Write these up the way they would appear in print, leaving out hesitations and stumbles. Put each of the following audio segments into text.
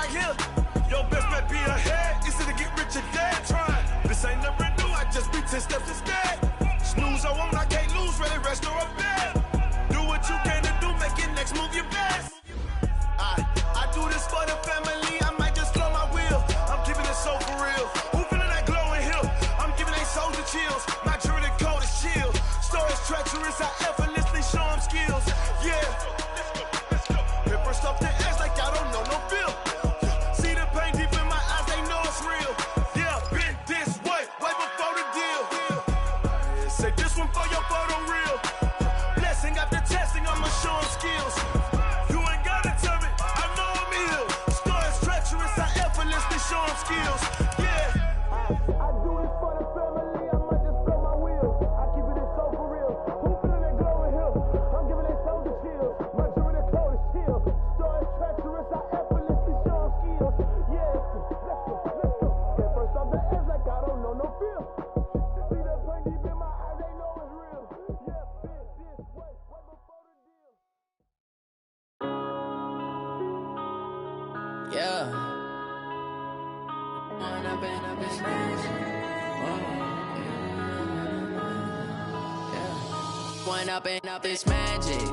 right here. Your best bet be ahead. Easy to get rich or dead trying. This ain't never new, I just be 10 steps instead. Snooze, I won't, I can't lose, really rest or a bed. Do what you can to do, make it next move your best. I do this for the family, I might just slow my wheel. I'm keeping it so for real. Who feeling that glowing hill? I'm giving they souls the chills. My jewelry cold is chill. Stories treacherous, I effortlessly show them skills. Yeah. Hit first off the edge like I don't know no feel. See the pain deep in my eyes, they know it's real. Yeah, been this way before the deal. Say this one for your photo reel. Blessing after testing, I'ma show them skills. You ain't gotta tell me, I know I'm ill. Stories treacherous, I effortlessly show them skills. Yeah. I do this for the family, I might just blow my wheel. I keep it so for real. Who feeling that glowing hill? I'm giving they souls the chills. My jewelry cold is chill. Stories treacherous, I effortlessly show them skills. Yeah, let's go. Get first off the edge like I don't know no feel. See that pain deep in my eyes, they know it's real. Yeah, been this way before the deal. Yeah. I've been One up and up is magic.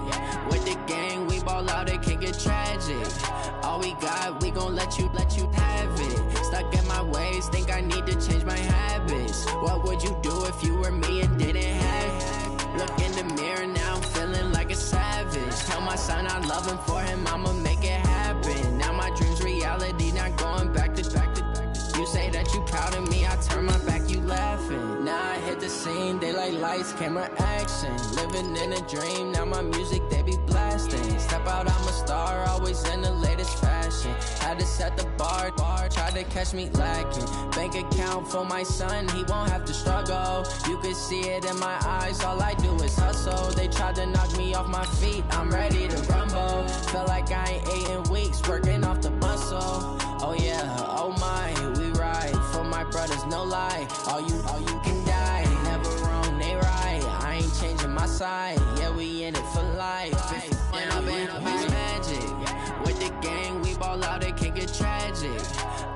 With the gang, we ball out, it can get tragic. All we got, we gon' let you have it. Stuck in my ways, think I need to change my habits. What would you do if you were me and didn't have it? Look in the mirror, now I'm feeling like a savage. Tell my son I love him, for him I'ma make it happen. Now my dream's reality, not going back to. You say that you proud of me, I turn my back, you laughing. Now I hit the scene, they like lights, camera, action. Living in a dream, now my music, they be blasting. Step out, I'm a star, always in the latest fashion. Had to set the bar, tried to catch me lacking. Bank account for my son, he won't have to struggle. You can see it in my eyes, all I do is hustle. They tried to knock me off my feet, I'm ready to rumble. Feel like I ain't ate in weeks, working off the muscle. Oh yeah, oh my, we ride for my brothers, no lie. All you can die, never wrong, they right. I ain't changing my side, yeah, we in it for life. When I've been magic, with the gang, we ball out, it can get tragic.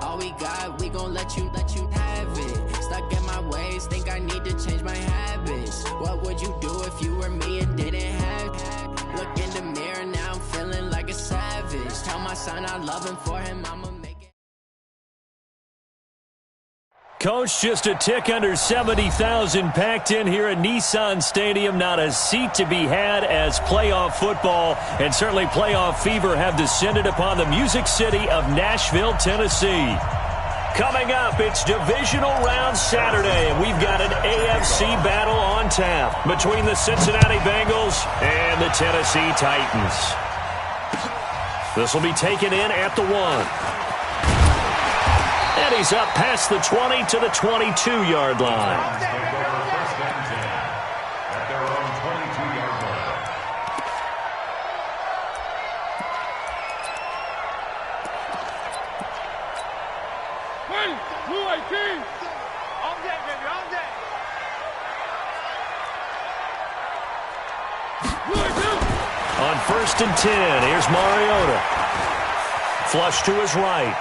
All we got, we gon' let you have it. Stuck in my ways, think I need to change my habits. What would you do if you were me and didn't have it? Look in the mirror, now I'm feeling like a savage. Tell my son I love him, for him I'ma make it. Coach, just a tick under 70,000 packed in here at Nissan Stadium. Not a seat to be had as playoff football and certainly playoff fever have descended upon the Music City of Nashville, Tennessee. Coming up, it's divisional round Saturday, and we've got an AFC battle on tap between the Cincinnati Bengals and the Tennessee Titans. This will be taken in at the 1. And he's up past the 20 to the 22-yard line. On 1st and 10, here's Mariota. Flush to his right.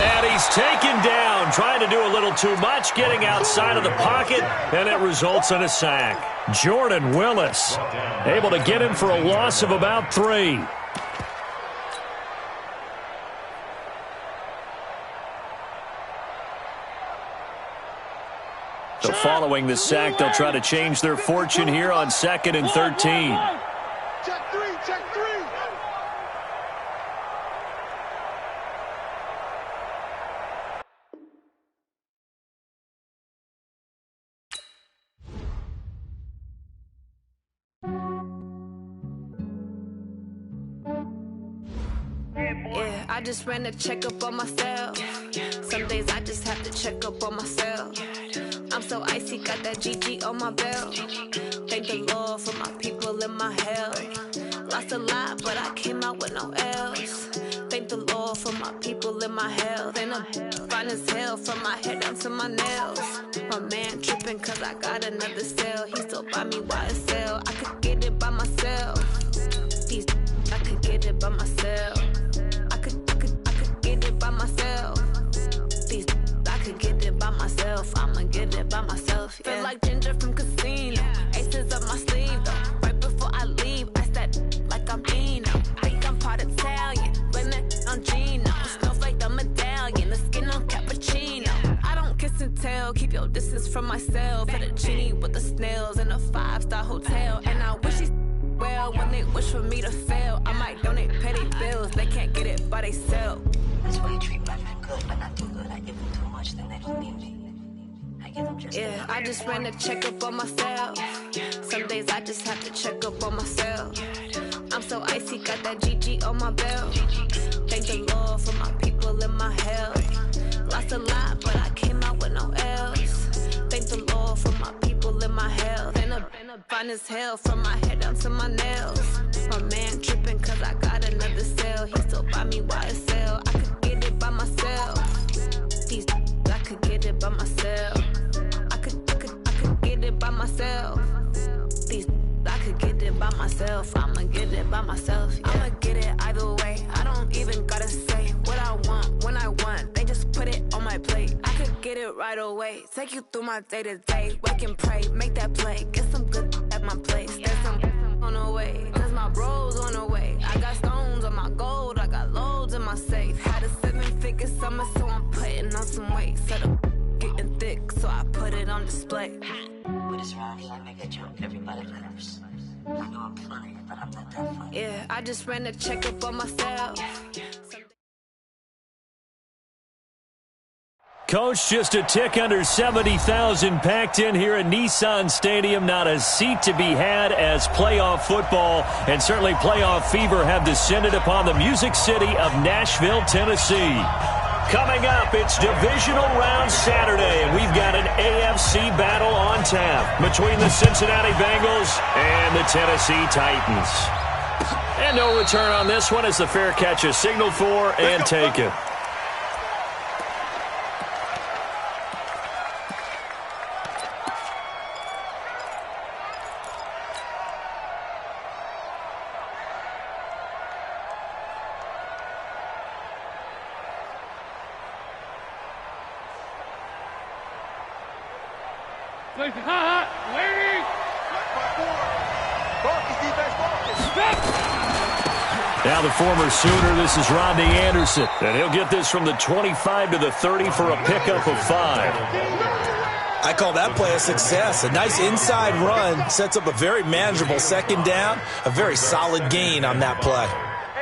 And he's taken down, trying to do a little too much, getting outside of the pocket, and it results in a sack. Jordan Willis able to get him for a loss of about 3. So following the sack, they'll try to change their fortune here on 2nd and 13. Check 3, check 3. Yeah, I just ran a checkup on myself. Some days I just have to check up on myself. I'm so icy, got that GG on my belt. Thank the Lord for my people in my health. Lost a lot, but I came out with no L's. Thank the Lord for my people in my health. And I'm fine as hell from my head down to my nails. My man tripping cause I got another cell. He still buy me YSL. I could get it by myself. I could get it by myself. I could it by myself. Feel like Ginger from Casino. Aces up my sleeve, though. Right before I leave, I said like I'm Eno. Think I'm part Italian, blame that on Gino. Snowflake the medallion, the skin on cappuccino. I don't kiss and tell, keep your distance from myself. At a genie with the snails in a 5-star hotel. And I wish he's well when they wish for me to fail. I might donate petty bills, they can't get it by they sell. That's why you treat my friend good, but not too good. I give them too much, then they don't need me. I give them just enough. I just ran a checkup on myself. Some days I just have to check up on myself. I'm so icy, got that GG on my belt. Thank the Lord for my people in my health. Lost a lot, but I came out with no L's. Thank the Lord for my people in my health. And a fine as hell from my head down to my nails. My man tripping cause I got another cell. He still buy me YSL. I could get it by myself. These I could get it by myself. I could get it by myself. These I could get it by myself. I'ma get it by myself. Yeah. I'ma get it either way. I don't even gotta say what I want when I want. They just put it on my plate. I could get it right away. Take you through my day to day. Wake and pray, make that play. Get some good at my place. There's some on the way. Cause my bros on the way. I got stones on my gold. I got loads in my safe. Had a 7-figure summer, so I'm putting on some weight. Set up getting thick, so I put it on display. But it's around here, I make a joke, everybody laughs. I know I'm funny, but I'm not that funny. Yeah, I just ran a checkup on myself. Coach, just a tick under 70,000 packed in here at Nissan Stadium. Not a seat to be had as playoff football and certainly playoff fever have descended upon the Music City of Nashville, Tennessee. Coming up, it's Divisional Round Saturday, and we've got an AFC battle on tap between the Cincinnati Bengals and the Tennessee Titans. And no return on this one as the fair catch is signaled for and taken. Now the former Sooner, this is Rodney Anderson. And he'll get this from the 25 to the 30 for a pickup of 5. I call that play a success. A nice inside run sets up a very manageable second down. A very solid gain on that play.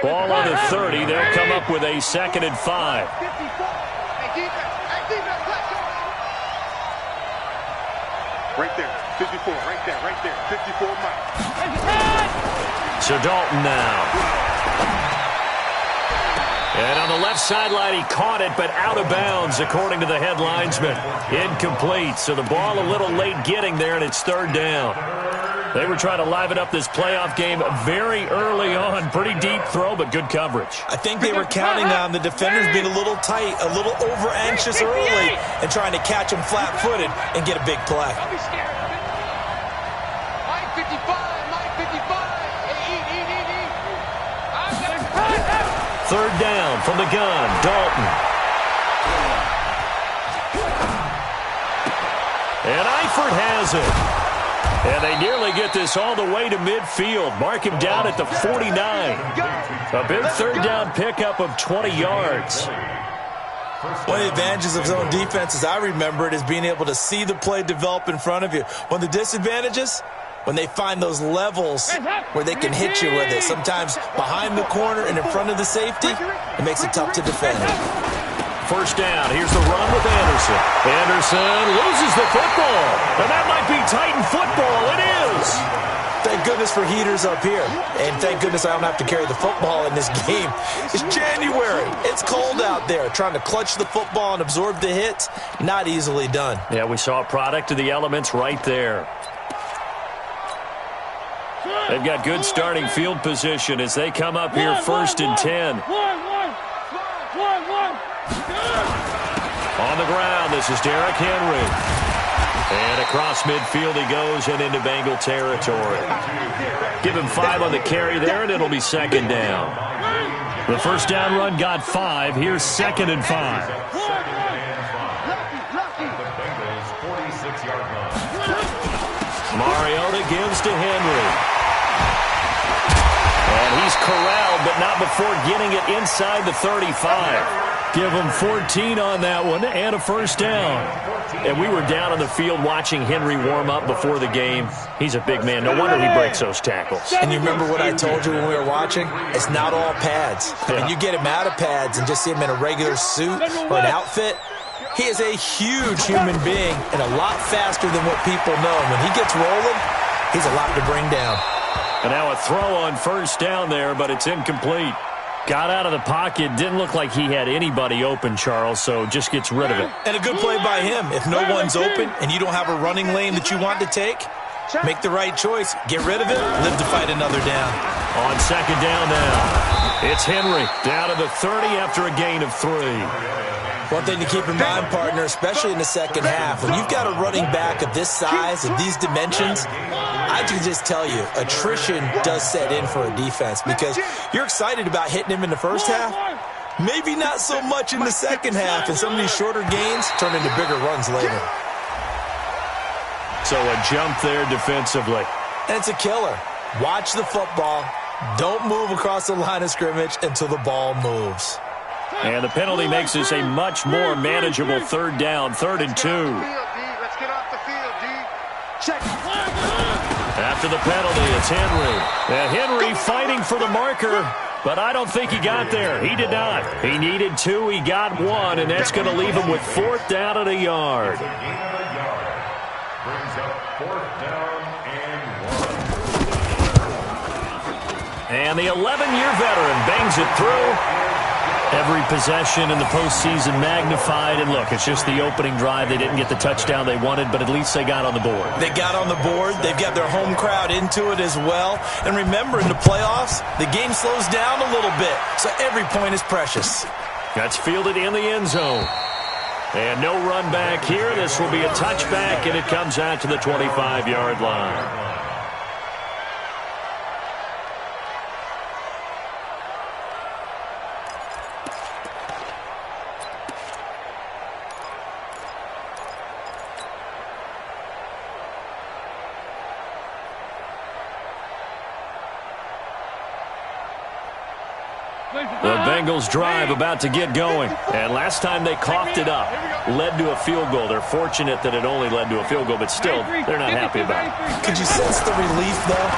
Ball on the 30. They'll come up with a 2nd and 5. Right there, 54, right there, 54 Mike. So Dalton now. And on the left sideline, he caught it, but out of bounds, according to the head linesman. Incomplete, so the ball a little late getting there, and it's 3rd down. They were trying to liven up this playoff game very early on. Pretty deep throw, but good coverage. I think they were counting on the defenders being a little tight, a little over-anxious early, and trying to catch them flat-footed and get a big play. Mike 55. 3rd down from the gun, Dalton. And Eifert has it. And they nearly get this all the way to midfield. Mark him down at the 49. A big 3rd down pickup of 20 yards. One of the advantages of zone defense, as I remember it, is being able to see the play develop in front of you. One of the disadvantages, when they find those levels where they can hit you with it. Sometimes behind the corner and in front of the safety, it makes it tough to defend. 1st down. Here's the run with Anderson. Anderson loses the football. And that might be Titan football. It is. Thank goodness for heaters up here. And thank goodness I don't have to carry the football in this game. It's January. It's cold out there. Trying to clutch the football and absorb the hits, not easily done. Yeah, we saw a product of the elements right there. They've got good starting field position as they come up here 1st and 10. On the ground, this is Derrick Henry. And across midfield he goes and into Bengal territory. Give him 5 on the carry there, and it'll be 2nd down. The 1st down run got 5. Here's 2nd and 5. gives to Henry. And he's corralled, but not before getting it inside the 35. Give him 14 on that one and a first down. And we were down on the field watching Henry warm up before the game. He's a big man. No wonder he breaks those tackles. And you remember what I told you when we were watching? It's not all pads. I mean, you get him out of pads and just see him in a regular suit or an outfit. He is a huge human being and a lot faster than what people know. When he gets rolling, he's a lot to bring down. And now a throw on first down there, but it's incomplete. Got out of the pocket. Didn't look like he had anybody open, Charles, so just gets rid of it. And a good play by him. If no one's open and you don't have a running lane that you want to take, make the right choice. Get rid of it. Live to fight another down. On second down now, it's Henry down to the 30 after a gain of 3. One thing to keep in mind, partner, especially in the second half, when you've got a running back of this size, of these dimensions, I can just tell you, attrition does set in for a defense because you're excited about hitting him in the first half. Maybe not so much in the second half, and some of these shorter gains turn into bigger runs later. So a jump there defensively. And it's a killer. Watch the football. Don't move across the line of scrimmage until the ball moves. And the penalty makes this a much more manageable third down, 3rd and 2. Let's get off the field, D. Check. After the penalty, it's Henry. And Henry fighting for the marker, but I don't think he got there. He did not. He needed 2. He got 1, and that's going to leave him with 4th down at a yard. Brings up 4th down and 1. And the 11-year veteran bangs it through. Every possession in the postseason magnified. And look, it's just the opening drive. They didn't get the touchdown they wanted, but at least they got on the board. They got on the board. They've got their home crowd into it as well. And remember, in the playoffs, the game slows down a little bit, so every point is precious. That's fielded in the end zone. And no run back here. This will be a touchback, and it comes out to the 25-yard line. The Bengals drive about to get going. And last time they coughed it up, led to a field goal. They're fortunate that it only led to a field goal, but still, they're not happy about it. Could you sense the relief, though,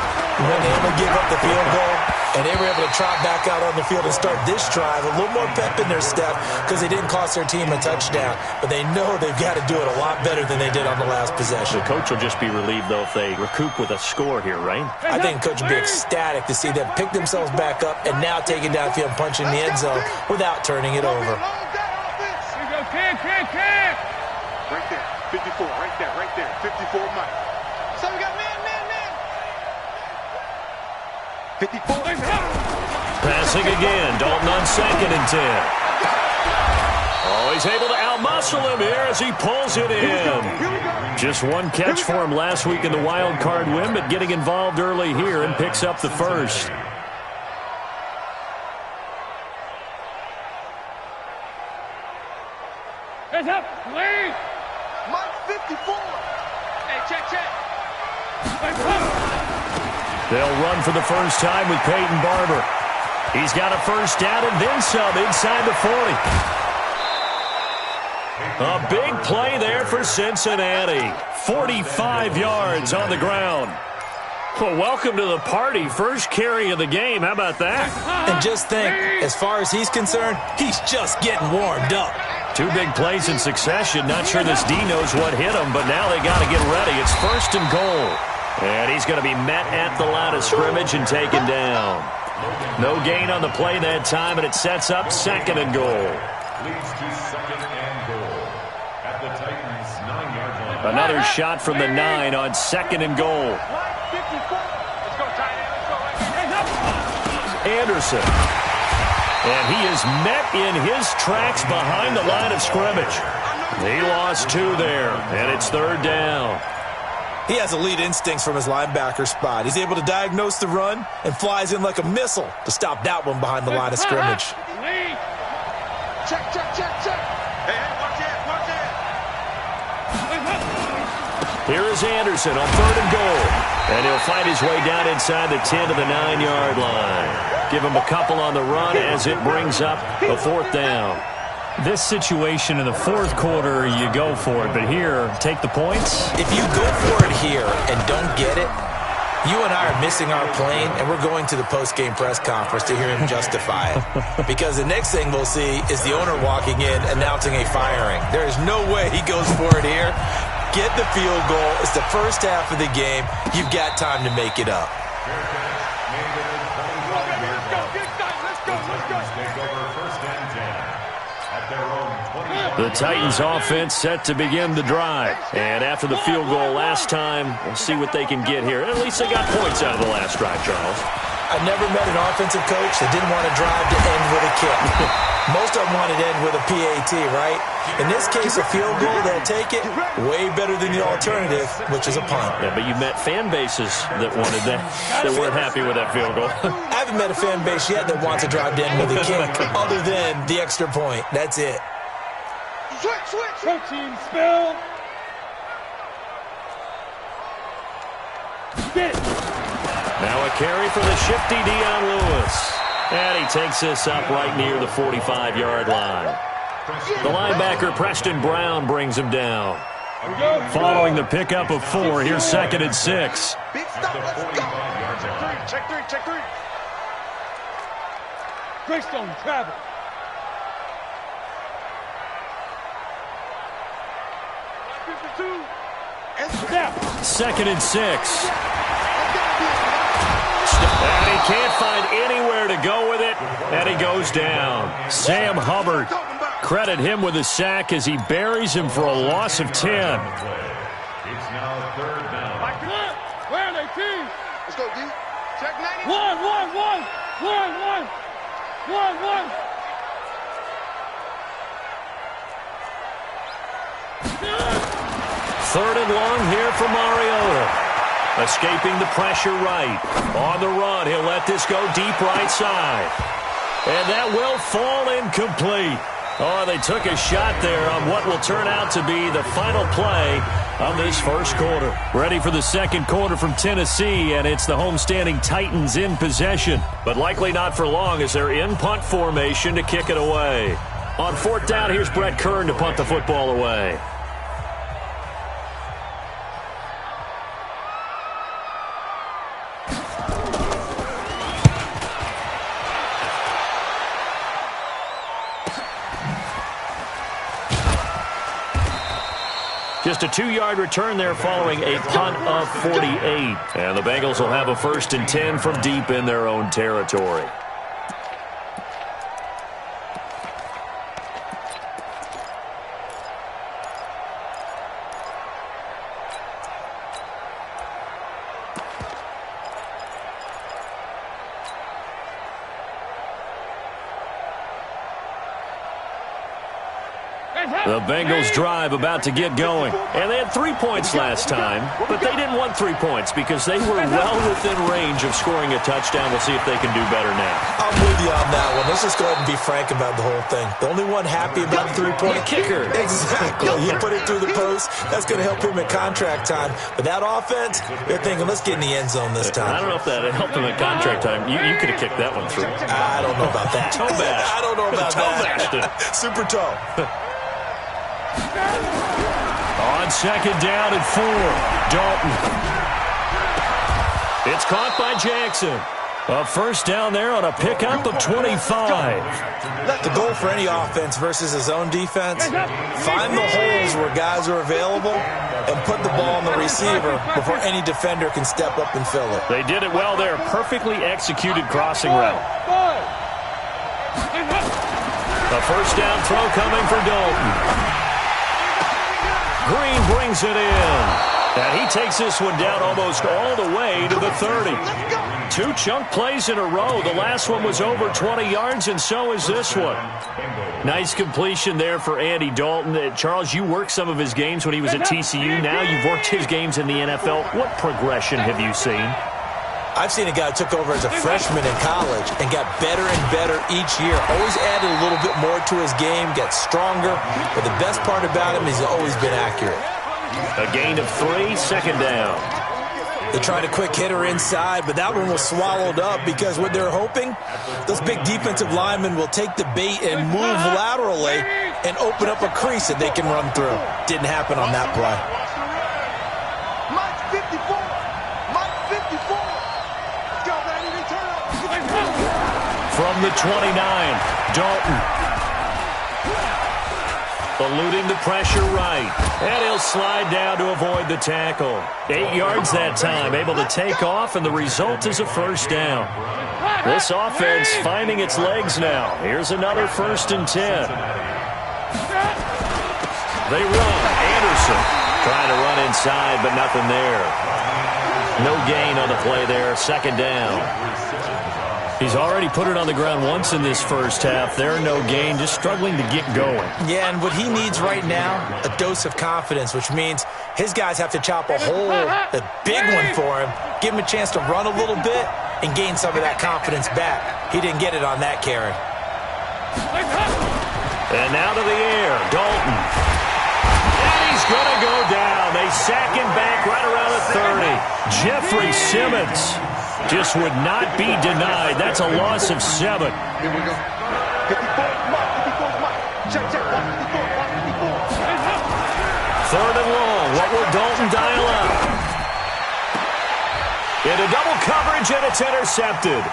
when they able to give up the field goal? And they were able to trot back out on the field and start this drive. A little more pep in their step because they didn't cost their team a touchdown. But they know they've got to do it a lot better than they did on the last possession. The coach will just be relieved, though, if they recoup with a score here, right? I think coach will be ecstatic to see them pick themselves back up and now take it downfield and punch in the end zone without turning it over. Right there, 54, right there, 54 Mike. So we got man. 54. Passing again, Dalton on 2nd and 10. Oh, he's able to outmuscle him here as he pulls it in. Just one catch for him last week in the wild card win, but getting involved early here and picks up the first. Heads up, lead. Mike 54. Hey, check. They'll run for the first time with Peyton Barber. He's got a first down and then some inside the 40. A big play there for Cincinnati. 45 yards on the ground. Well, welcome to the party. First carry of the game. How about that? And just think, as far as he's concerned, he's just getting warmed up. 2 big plays in succession. Not sure this D knows what hit him, but now they got to get ready. It's 1st and goal. And he's going to be met at the line of scrimmage and taken down. No gain on the play that time, and it sets up 2nd and goal. Leads to 2nd and goal at the Titans' 9-yard line. Another shot from the 9 on 2nd and goal. Anderson. And he is met in his tracks behind the line of scrimmage. He lost 2 there, and it's 3rd down. He has elite instincts from his linebacker spot. He's able to diagnose the run and flies in like a missile to stop that one behind the line of scrimmage. Check. Hey, watch it. Here is Anderson on 3rd and goal. And he'll fight his way down inside the 10 to the 9-yard line. Give him a couple on the run as it brings up a 4th down. This situation in the 4th quarter, you go for it. But here, take the points. If you go for it here and don't get it, you and I are missing our plane, and we're going to the post-game press conference to hear him justify it. Because the next thing we'll see is the owner walking in announcing a firing. There is no way he goes for it here. Get the field goal. It's the first half of the game. You've got time to make it up. The Titans offense set to begin the drive. And after the field goal last time, we'll see what they can get here. At least they got points out of the last drive, Charles. I never met an offensive coach that didn't want to drive to end with a kick. Most of them wanted to end with a PAT, right? In this case, a field goal, they'll take it. Way better than the alternative, which is a punt. Yeah, but you've met fan bases that wanted that, that weren't happy with that field goal. I haven't met a fan base yet that wants to drive to end with a kick, other than the extra point. That's it. Protein spill. Now a carry for the shifty Dion Lewis. And he takes this up right near the 45-yard line. The linebacker, Preston Brown, brings him down. Following the pickup of 4, here's 2nd and 6. Big stop, let's go. Check three. Greystone travel. Snap. 2nd and 6. And he can't find anywhere to go with it, and he goes down. Sam Hubbard, credit him with a sack as he buries him for a loss of 10. It's now 3rd down. Where are they, team? Let's go, D. Check 90. One. 3rd and long here for Mariota. Escaping the pressure right. On the run, he'll let this go deep right side. And that will fall incomplete. Oh, they took a shot there on what will turn out to be the final play of this first quarter. Ready for the 2nd quarter from Tennessee, and it's the homestanding Titans in possession. But likely not for long as they're in punt formation to kick it away. On 4th down, here's Brett Kern to punt the football away. Just a 2-yard return there following a punt of 48. And the Bengals will have a 1st and 10 from deep in their own territory. The Bengals drive about to get going. And they had 3 points last time, but they didn't want 3 points because they were well within range of scoring a touchdown. We'll see if they can do better now. I'm with you on that one. Let's just go ahead and be frank about the whole thing. The only one happy about the 3-point kicker. Exactly. You put it through the post. That's going to help him at contract time. But that offense, they're thinking, let's get in the end zone this time. I don't know if that helped him at contract time. You could have kicked that one through. I don't know about that. Toe bash. I don't know about that. Super toe. On 2nd down and 4, Dalton. It's caught by Jackson. A 1st down there on a pickup of 25. The goal for any offense versus his own defense, find the holes where guys are available and put the ball on the receiver before any defender can step up and fill it. They did it well there. Perfectly executed crossing route. A 1st down throw coming for Dalton. Green brings it in. And he takes this one down almost all the way to the 30. 2 chunk plays in a row. The last one was over 20 yards, and so is this one. Nice completion there for Andy Dalton. Charles, you worked some of his games when he was at TCU. Now you've worked his games in the NFL. What progression have you seen? I've seen a guy who took over as a freshman in college and got better and better each year. Always added a little bit more to his game, got stronger. But the best part about him is he's always been accurate. A gain of 3, 2nd down. They tried a quick hitter inside, but that one was swallowed up because what they're hoping, those big defensive linemen will take the bait and move laterally and open up a crease that they can run through. Didn't happen on that play. Mike 54. Mike 54. Let's go, baby. Return up. From the 29, Dalton. Eluding the pressure right. And he'll slide down to avoid the tackle. 8 yards that time, able to take off, and the result is a first down. This offense finding its legs now. Here's another 1st and 10. They run. Anderson trying to run inside, but nothing there. No gain on the play there. 2nd down. He's already put it on the ground once in this first half. There, no gain, just struggling to get going. Yeah, and what he needs right now, a dose of confidence, which means his guys have to chop a hole, a big one for him, give him a chance to run a little bit and gain some of that confidence back. He didn't get it on that carry. And now to the air, Dalton. And he's going to go down. They sack him back right around the 30. Jeffrey Simmons just would not be denied. That's a loss of 7. Here we go. 54, Mike. 54, Mike. Check, check. 54. 3rd and long. What will Dalton dial up? Into double coverage, and it's intercepted.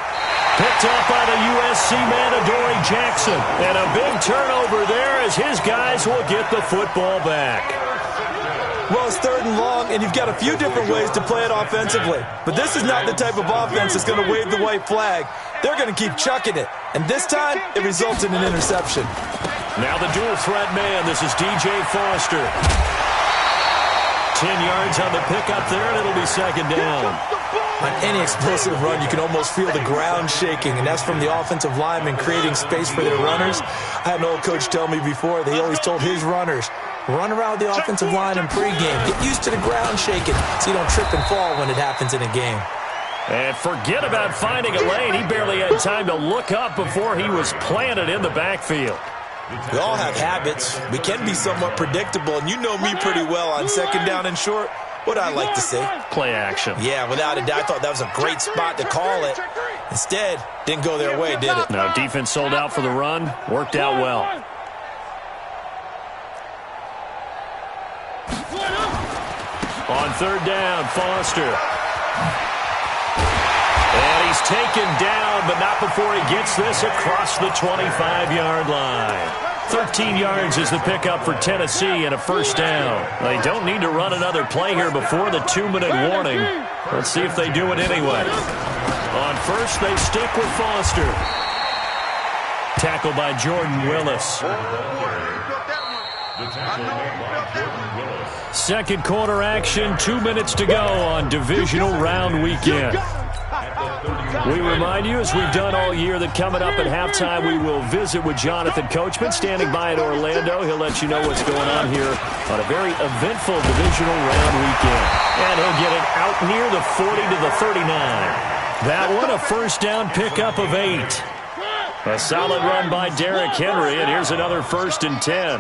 Picked up by the USC man, Adoree Jackson. And a big turnover there as his guys will get the football back. Well, it's 3rd and long, and you've got a few different ways to play it offensively. But this is not the type of offense that's going to wave the white flag. They're going to keep chucking it. And this time, it results in an interception. Now the dual threat man. This is DJ Foster. 10 yards on the pickup there, and it'll be 2nd down. On any explosive run, you can almost feel the ground shaking, and that's from the offensive linemen creating space for their runners. I had an old coach tell me before, he always told his runners, run around the offensive line in pregame. Get used to the ground shaking so you don't trip and fall when it happens in a game. And forget about finding a lane. He barely had time to look up before he was planted in the backfield. We all have habits. We can be somewhat predictable, and you know me pretty well on 2nd down and short. What I like to see. Play action. Yeah, without a doubt. I thought that was a great spot to call it. Instead, didn't go their way, did it? No, defense sold out for the run. Worked out well. On 3rd down, Foster. And he's taken down, but not before he gets this across the 25-yard line. 13 yards is the pickup for Tennessee and a 1st down. They don't need to run another play here before the 2-minute warning. Let's see if they do it anyway. On 1st, they stick with Foster. Tackled by Jordan Willis. 2nd quarter action, 2 minutes to go on divisional round weekend. We remind you, as we've done all year, that coming up at halftime, we will visit with Jonathan Coachman, standing by in Orlando. He'll let you know what's going on here on a very eventful divisional round weekend. And he'll get it out near the 40 to the 39. That one, a 1st down pickup of 8. A solid run by Derrick Henry, and here's another 1st and 10.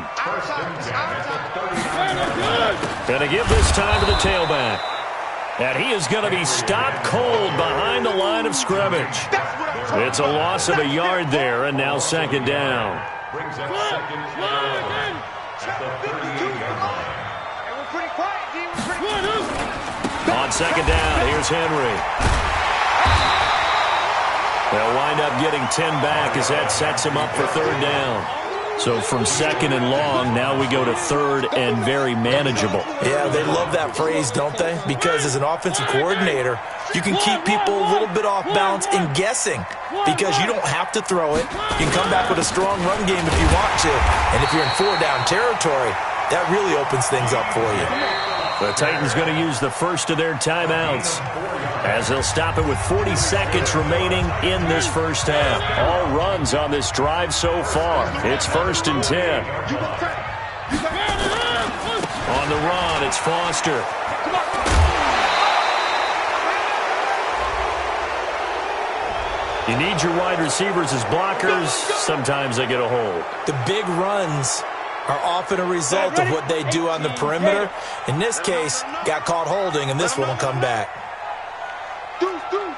Going to give this time to the tailback. And he is going to be stopped cold behind the line of scrimmage. It's a loss of a yard there, and now 2nd down. On 2nd down, here's Henry. They'll wind up getting 10 back as that sets him up for 3rd down. So from 2nd and long, now we go to 3rd and very manageable. Yeah, they love that phrase, don't they? Because as an offensive coordinator, you can keep people a little bit off balance and guessing because you don't have to throw it. You can come back with a strong run game if you want to. And if you're in 4-down territory, that really opens things up for you. The Titans going to use the first of their timeouts as they'll stop it with 40 seconds remaining in this first half. All runs on this drive so far. It's 1st and 10. On the run, it's Foster. You need your wide receivers as blockers. Sometimes they get a hold. The big runs are often a result of what they do on the perimeter. In this case, got caught holding, and this one will come back.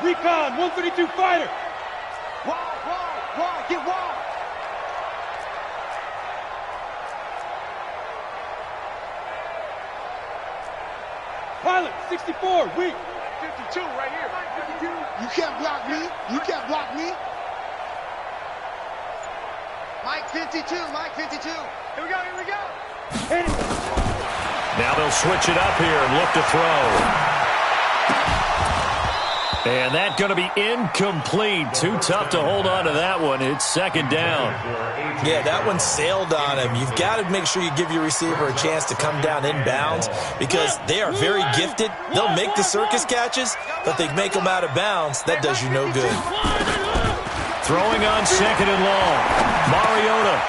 Recon, 152 fighter. Wide, get wide. Pilot, 64, weak. 52 right here. 52. You can't block me. You can't block me. Mike 52, Mike 52. Here we go. Now they'll switch it up here and look to throw. And that's going to be incomplete. Too tough to hold on to that one. It's second down. Yeah, that one sailed on him. You've got to make sure you give your receiver a chance to come down inbounds because they are very gifted. They'll make the circus catches, but they make them out of bounds. That does you no good. Throwing on second and long. Mariota.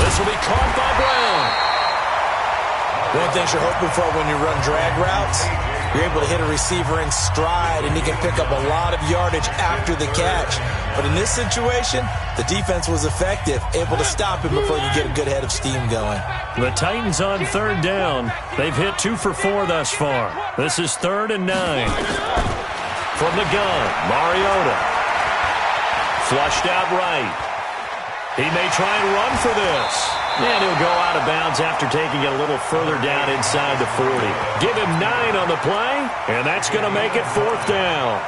This will be caught by Brown. One thing you're hoping for when you run drag routes, you're able to hit a receiver in stride, and he can pick up a lot of yardage after the catch. But in this situation, the defense was effective, able to stop him before you get a good head of steam going. The Titans on third down. They've hit 2 for 4 thus far. This is 3rd and 9. From the gun, Mariota. Flushed out right. He may try and run for this. And he'll go out of bounds after taking it a little further down inside the 40. Give him 9 on the play, and that's going to make it 4th down.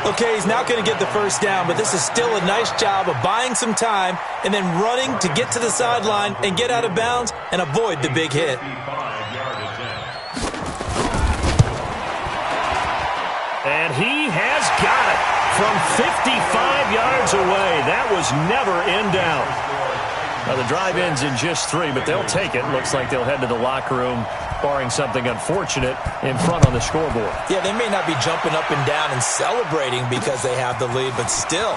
Okay, he's not going to get the first down, but this is still a nice job of buying some time and then running to get to the sideline and get out of bounds and avoid the big hit. And he has got it from 55 yards away. That was never in doubt. Now, the drive ends in just 3, but they'll take it. Looks like they'll head to the locker room, barring something unfortunate, in front on the scoreboard. Yeah, they may not be jumping up and down and celebrating because they have the lead, but still,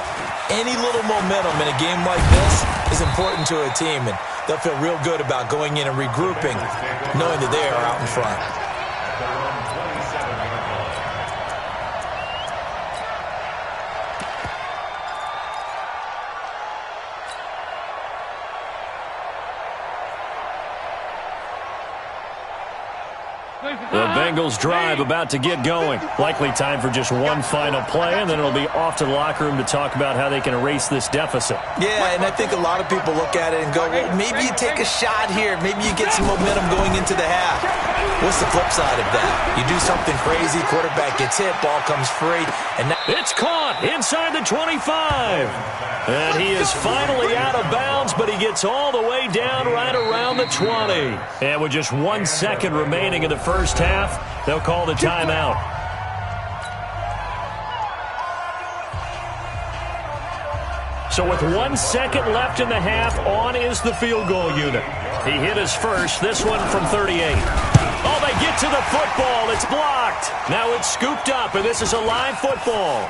any little momentum in a game like this is important to a team, and they'll feel real good about going in and regrouping, knowing that they are out in front. The Bengals drive about to get going. Likely time for just one final play, and then it'll be off to the locker room to talk about how they can erase this deficit. Yeah, and I think a lot of people look at it and go, well, maybe you take a shot here. Maybe you get some momentum going into the half. What's the flip side of that? You do something crazy, quarterback gets hit, ball comes free, and now it's caught inside the 25. And he is finally out of bounds, but he gets all the way down right around the 20. And with just 1 second remaining in the first half, they'll call the timeout. So with 1 second left in the half, on is the field goal unit. He hit his first, this one from 38. Oh, they get to the football. It's blocked. Now it's scooped up, and this is a live football.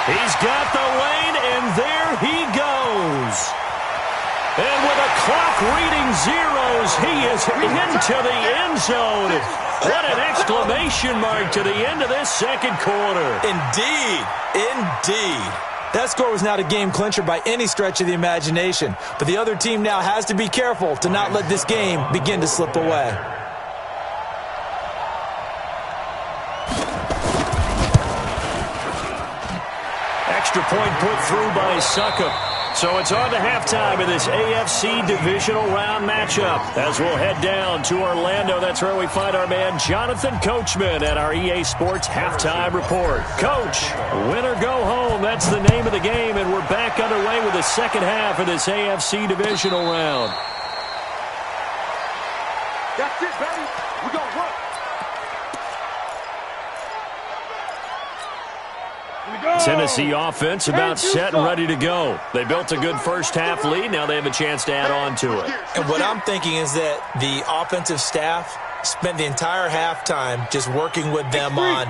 He's got the lane, and there he goes. And with a clock reading zeros, he is into the end zone. What an exclamation mark to the end of this second quarter. Indeed. That score was not a game clincher by any stretch of the imagination, but the other team now has to be careful to not let this game begin to slip away. Extra point put through by Succop. So it's on to halftime in this AFC divisional round matchup. As we'll head down to Orlando, that's where we find our man Jonathan Coachman at our EA Sports Halftime Report. Coach, win or go home, that's the name of the game, and we're back underway with the second half of this AFC divisional round. That's it, baby. We're going to work. Tennessee offense about set and ready to go. They built a good first half lead. Now they have a chance to add on to it. And what I'm thinking is that the offensive staff spent the entire halftime just working with them on,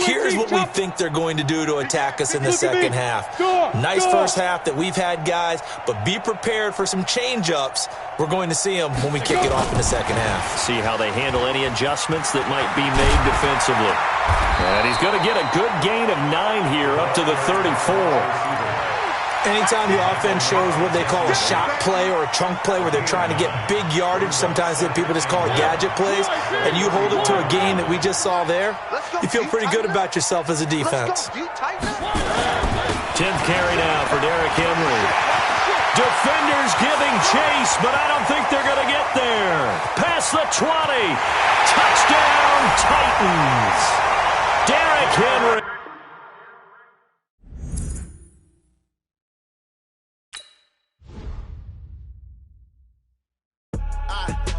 here's what we think they're going to do to attack us in the second half. Nice first half that we've had, guys, but be prepared for some change-ups. We're going to see them when we kick it off in the second half. See how they handle any adjustments that might be made defensively. And he's going to get a good gain of 9 here up to the 34. Anytime the offense shows what they call a shot play or a chunk play where they're trying to get big yardage, sometimes people just call it gadget plays, and you hold it to a gain that we just saw there, you feel pretty good about yourself as a defense. 10th carry now for Derrick Henry. Defenders giving chase, but I don't think they're going to get there. Past the 20. Touchdown, Titans. Derrick Henry.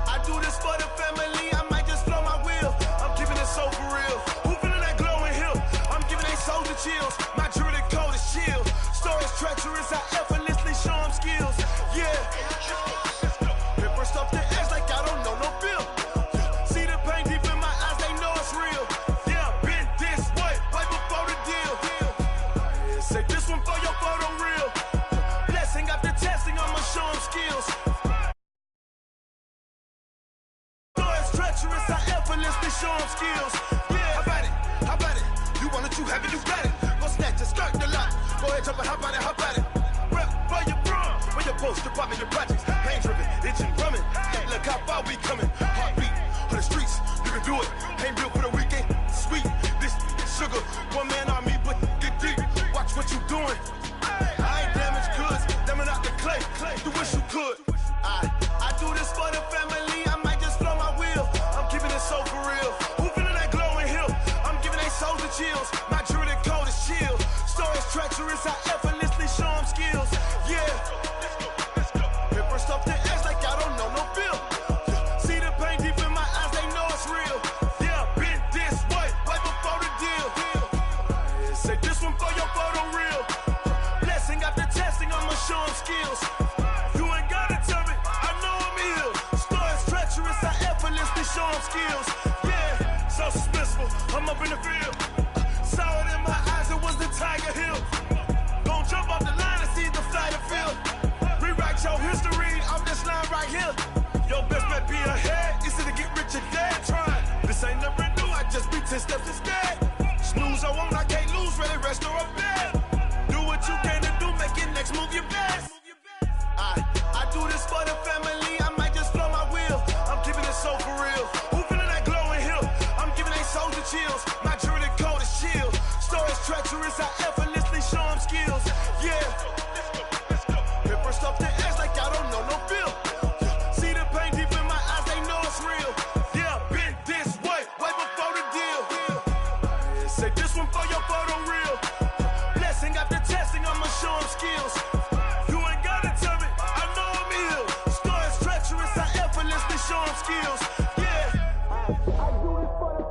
I do this for the family. I might just blow my wheel. I'm giving it so for real. Who feeling that glowing hill? I'm giving they soldier chills. My jewelry code is chill. Stories treacherous. I effortlessly show them skills. Yeah. Paper stuff the edge like I don't know no bill. See the pain deep in my eyes. They know it's real. Yeah, been this way right before the deal. Say this one for your photo real. Blessing after testing. I'ma show them skills. Treacherous, I effortlessly show them skills. Yeah, how about it? How about it? You want it, you have it, you got it. Go snatch it, skirt the lot. Go ahead, jump it, how about it? How about it? Rep for your brum, for your post, department, your projects. Pain driven, itching, drumming. Look how far we coming. Heartbeat on the streets, you can do it. Ain't built for the weekend. Sweet, this sugar, one man army, but get deep. Watch what you doing. I ain't damaged goods, damn it out the clay. You wish you could. I do this for the family. So for real, who feeling that glowing hill? I'm giving they soldier chills. My jewelry code is chill. Stories treacherous, I effortlessly show them skills. Yeah. Paper stuff the edge like I don't know no bill. See the pain deep in my eyes, they know it's real. Yeah, been this way, right before the deal. Say this one for your photo real. Blessing after testing, I'ma show them skills. You ain't gotta tell me, I know I'm ill. Stories treacherous, I effortlessly show them skills. Yeah, so suspenseful. I'm up in the field. Saw it in my eyes, it was the Tiger Hill. Gon' jump off the line and see the flight of field. Rewrite your history off this line right here. Your best bet be ahead. Easy to get rich or dead. Trying. This ain't never new, I just be 10 steps instead. Snooze, I won't, I can't lose. Ready, rest or a bed. Do what you can to do, make it next move your best. I do this for the family. I might just blow my wheel. I'm keeping it so for real. Who feeling that glowing hill? I'm giving they soldier chills. My jewelry code is chill. Stories treacherous, I effortlessly show them skills. Yeah. Paper stuff the edge like I don't know no bill. See the pain deep in my eyes, they know it's real. Yeah, been this way, right before the deal. Say this one for your photo real. Blessing after testing, I'ma show them skills. You ain't gotta tell me, I know I'm ill. Stories treacherous, I effortlessly show them skills. Yeah. I do this for the